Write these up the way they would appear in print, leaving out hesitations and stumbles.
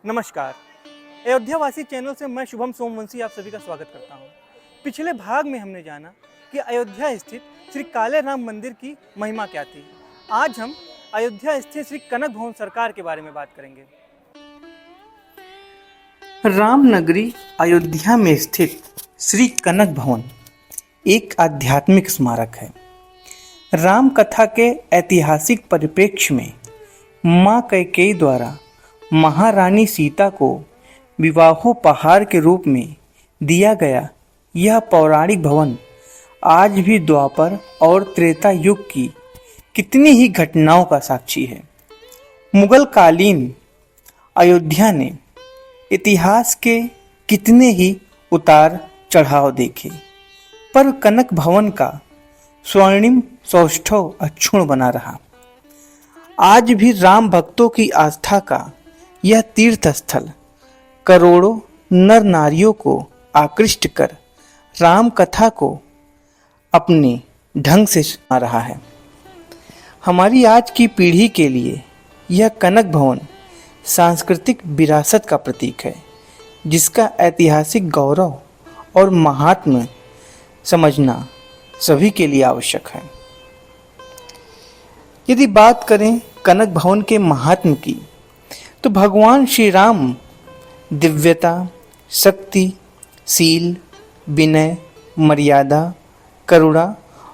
नमस्कार। अयोध्यावासी चैनल से मैं शुभम सोमवंशी आप सभी का स्वागत करता हूं। पिछले भाग में हमने जाना कि अयोध्या स्थित श्री काले राम मंदिर की महिमा क्या थी। आज हम अयोध्या स्थित श्री कनक भवन सरकार के बारे में बात करेंगे। रामनगरी अयोध्या में स्थित श्री कनक भवन एक आध्यात्मिक स्मारक है। राम कथा के ऐतिहासिक परिप्रेक्ष्य में माँ कैकेयी द्वारा महारानी सीता को विवाहोपहार के रूप में दिया गया यह पौराणिक भवन आज भी द्वापर और त्रेता युग की कितनी ही घटनाओं का साक्षी है। मुगल कालीन अयोध्या ने इतिहास के कितने ही उतार चढ़ाव देखे, पर कनक भवन का स्वर्णिम सौष्ठव अक्षुण्ण बना रहा। आज भी राम भक्तों की आस्था का यह तीर्थ स्थल करोड़ों नर नारियों को आकृष्ट कर राम कथा को अपने ढंग से सुना रहा है। हमारी आज की पीढ़ी के लिए यह कनक भवन सांस्कृतिक विरासत का प्रतीक है, जिसका ऐतिहासिक गौरव और महात्म्य समझना सभी के लिए आवश्यक है। यदि बात करें कनक भवन के महात्म्य की, तो भगवान श्री राम दिव्यता, शक्ति, शील, विनय, मर्यादा, करुणा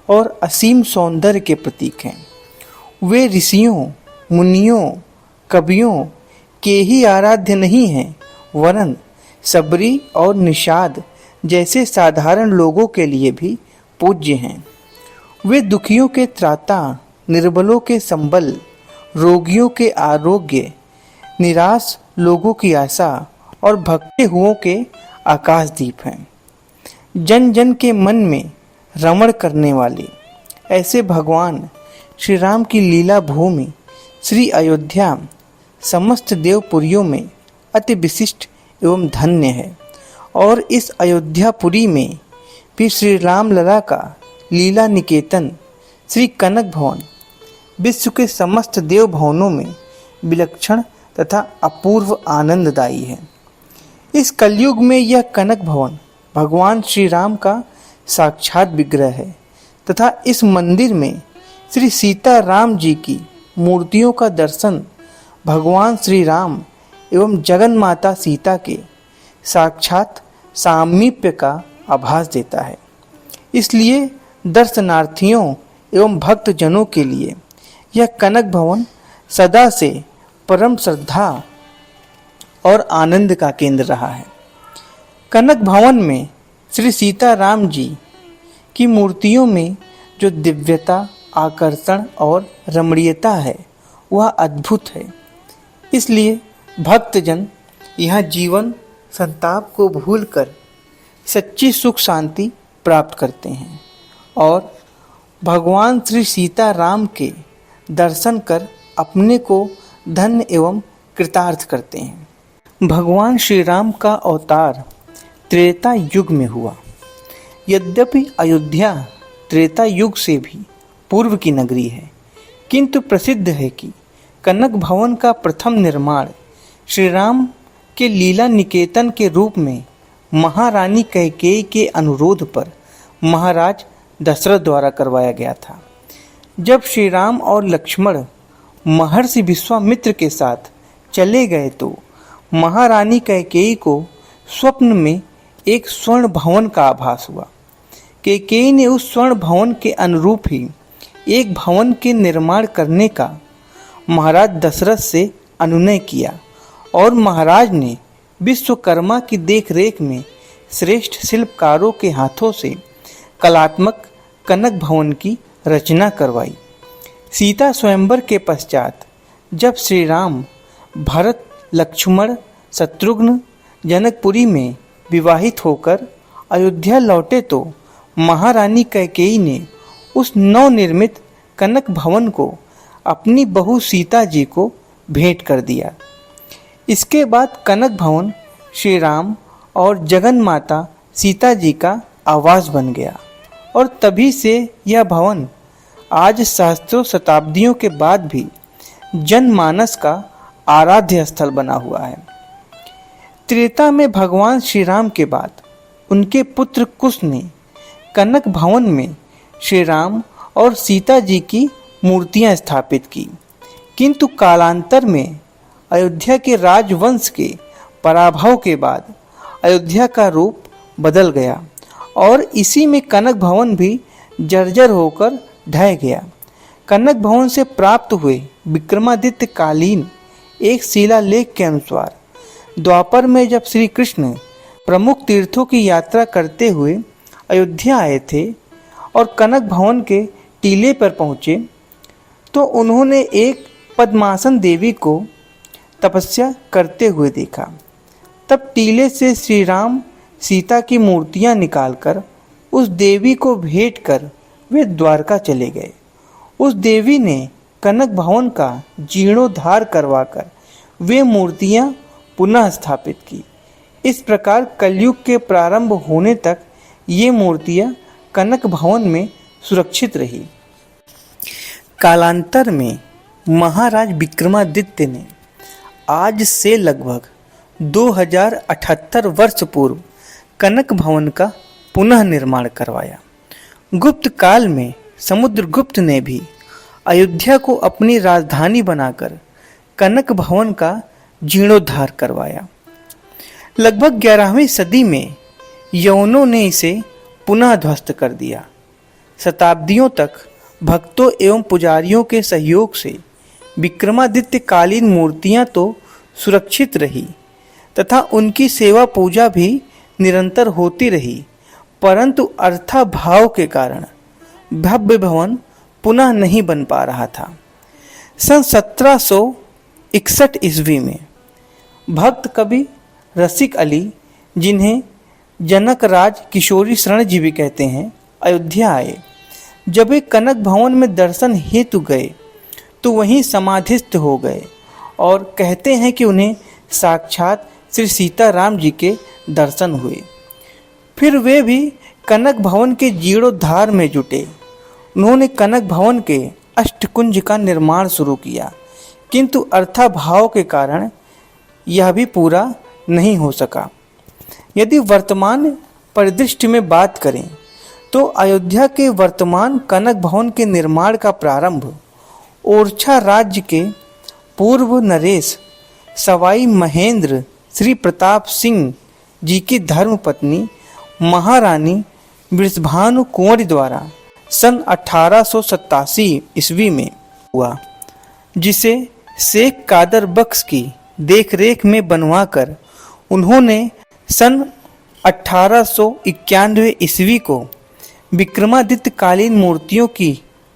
और असीम सौंदर्य के प्रतीक हैं। वे ऋषियों, मुनियों, कवियों के ही आराध्य नहीं हैं, वरन सबरी और निषाद जैसे साधारण लोगों के लिए भी पूज्य हैं। वे दुखियों के त्राता, निर्बलों के संबल, रोगियों के आरोग्य, निराश लोगों की आशा और भटके हुओं के आकाशदीप हैं। जन जन के मन में रमण करने वाले ऐसे भगवान श्री राम की लीला भूमि श्री अयोध्या समस्त देवपुरियों में अति विशिष्ट एवं धन्य है। और इस अयोध्यापुरी में भी श्री राम लला का लीला निकेतन श्री कनक भवन विश्व के समस्त देव भवनों में विलक्षण तथा अपूर्व आनंददायी है। इस कलयुग में यह कनक भवन भगवान श्री राम का साक्षात विग्रह है तथा इस मंदिर में श्री सीता राम जी की मूर्तियों का दर्शन भगवान श्री राम एवं जगन माता सीता के साक्षात सामीप्य का आभास देता है। इसलिए दर्शनार्थियों एवं भक्तजनों के लिए यह कनक भवन सदा से परम श्रद्धा और आनंद का केंद्र रहा है। कनक भवन में श्री सीता राम जी की मूर्तियों में जो दिव्यता, आकर्षण और रमणीयता है वह अद्भुत है। इसलिए भक्तजन यहाँ जीवन संताप को भूलकर सच्ची सुख शांति प्राप्त करते हैं और भगवान श्री सीता राम के दर्शन कर अपने को धन्य एवं कृतार्थ करते हैं। भगवान श्री राम का अवतार त्रेता युग में हुआ। यद्यपि अयोध्या त्रेता युग से भी पूर्व की नगरी है, किंतु प्रसिद्ध है कि कनक भवन का प्रथम निर्माण श्री राम के लीला निकेतन के रूप में महारानी कैकेयी के अनुरोध पर महाराज दशरथ द्वारा करवाया गया था। जब श्री राम और लक्ष्मण महर्षि विश्वामित्र के साथ चले गए तो महारानी कैकेयी को स्वप्न में एक स्वर्ण भवन का आभास हुआ। कैकेयी ने उस स्वर्ण भवन के अनुरूप ही एक भवन के निर्माण करने का महाराज दशरथ से अनुनय किया और महाराज ने विश्वकर्मा की देखरेख में श्रेष्ठ शिल्पकारों के हाथों से कलात्मक कनक भवन की रचना करवाई। सीता स्वयंवर के पश्चात जब श्री राम भरत, लक्ष्मण, शत्रुघ्न जनकपुरी में विवाहित होकर अयोध्या लौटे तो महारानी कैकेयी ने उस नवनिर्मित कनक भवन को अपनी बहू सीता जी को भेंट कर दिया। इसके बाद कनक भवन श्री राम और जगन माता सीता जी का आवास बन गया और तभी से यह भवन आज सहस्त्रों शताब्दियों के बाद भी जनमानस का आराध्य स्थल बना हुआ है। त्रेता में भगवान श्री राम के बाद उनके पुत्र कुश ने कनक भवन में श्री राम और सीता जी की मूर्तियां स्थापित की, किंतु कालांतर में अयोध्या के राजवंश के पराभव के बाद अयोध्या का रूप बदल गया और इसी में कनक भवन भी जर्जर होकर ढह गया। कनक भवन से प्राप्त हुए विक्रमादित्य कालीन एक शिलालेख के अनुसार द्वापर में जब श्री कृष्ण प्रमुख तीर्थों की यात्रा करते हुए अयोध्या आए थे और कनक भवन के टीले पर पहुँचे तो उन्होंने एक पद्मासन देवी को तपस्या करते हुए देखा। तब टीले से श्री राम सीता की मूर्तियां निकालकर उस देवी को भेंट कर वे द्वारका चले गए। उस देवी ने कनक भवन का जीर्णोद्धार करवाकर वे मूर्तियां पुनः स्थापित की। इस प्रकार कलयुग के प्रारंभ होने तक ये मूर्तियां कनक भवन में सुरक्षित रही। कालांतर में महाराज विक्रमादित्य ने आज से लगभग 2078 वर्ष पूर्व कनक भवन का पुनः निर्माण करवाया। गुप्त काल में समुद्रगुप्त ने भी अयोध्या को अपनी राजधानी बनाकर कनक भवन का जीर्णोद्धार करवाया। लगभग 11वीं सदी में यवनों ने इसे पुनः ध्वस्त कर दिया। शताब्दियों तक भक्तों एवं पुजारियों के सहयोग से विक्रमादित्य कालीन मूर्तियां तो सुरक्षित रही तथा उनकी सेवा पूजा भी निरंतर होती रही, परंतु अर्थाभाव के कारण भव्य भवन पुनः नहीं बन पा रहा था। सन 1761 ईस्वी में भक्त कवि रसिक अली, जिन्हें जनक राज किशोरी शरण जी भी कहते हैं, अयोध्या आए। जब वे कनक भवन में दर्शन हेतु गए तो वहीं समाधिस्थ हो गए और कहते हैं कि उन्हें साक्षात श्री सीताराम जी के दर्शन हुए। फिर वे भी कनक भवन के जीर्णोद्धार में जुटे। उन्होंने कनक भवन के अष्टकुंज का निर्माण शुरू किया, किंतु अर्थाभाव के कारण यह भी पूरा नहीं हो सका। यदि वर्तमान परिदृश्य में बात करें तो अयोध्या के वर्तमान कनक भवन के निर्माण का प्रारंभ ओरछा राज्य के पूर्व नरेश सवाई महेंद्र श्री प्रताप सिंह जी की धर्मपत्नी महारानी वृषभानु कुंवरी द्वारा सन 1887 ईस्वी में हुआ, जिसे शेख कादर बख्श की देखरेख में बनवाकर उन्होंने सन 1891 ईस्वी को विक्रमादित्य कालीन मूर्तियों की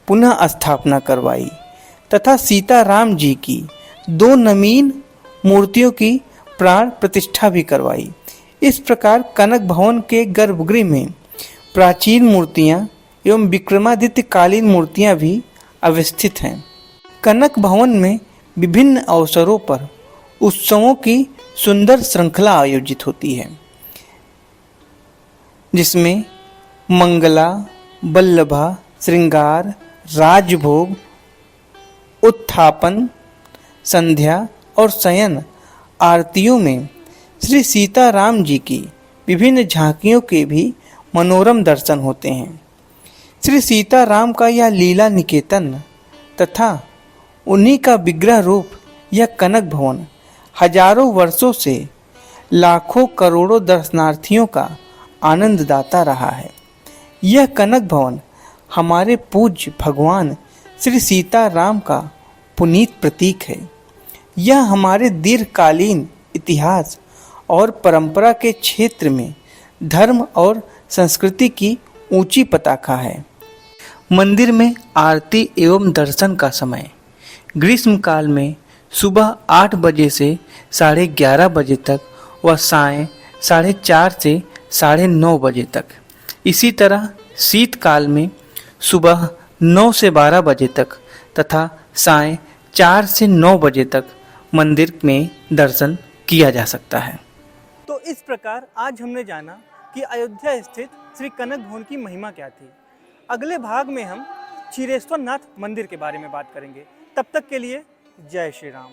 पुनः स्थापना करवाई तथा सीताराम जी की 2 नवीन मूर्तियों की प्राण प्रतिष्ठा भी करवाई। इस प्रकार कनक भवन के गर्भगृह में प्राचीन मूर्तियां एवं विक्रमादित्य कालीन मूर्तियां भी अवस्थित हैं। कनक भवन में विभिन्न अवसरों पर उत्सवों की सुंदर श्रृंखला आयोजित होती है, जिसमें मंगला, बल्लभा, श्रृंगार, राजभोग, उत्थापन, संध्या और शयन आरतियों में श्री सीताराम जी की विभिन्न झांकियों के भी मनोरम दर्शन होते हैं। श्री सीताराम का यह लीला निकेतन तथा उन्हीं का विग्रह रूप यह कनक भवन हजारों वर्षों से लाखों करोड़ों दर्शनार्थियों का आनंददाता रहा है। यह कनक भवन हमारे पूज्य भगवान श्री सीताराम का पुनीत प्रतीक है। यह हमारे दीर्घकालीन इतिहास और परंपरा के क्षेत्र में धर्म और संस्कृति की ऊंची पताका है। मंदिर में आरती एवं दर्शन का समय ग्रीष्म काल में सुबह 8 बजे से 11:30 बजे तक व सायं 4:30 से 9:30 बजे तक। इसी तरह शीतकाल में सुबह 9 से 12 बजे तक तथा सायं 4 से 9 बजे तक मंदिर में दर्शन किया जा सकता है। तो इस प्रकार आज हमने जाना कि अयोध्या स्थित श्री कनक भवन की महिमा क्या थी। अगले भाग में हम क्षीरेश्वर नाथ मंदिर के बारे में बात करेंगे। तब तक के लिए जय श्री राम।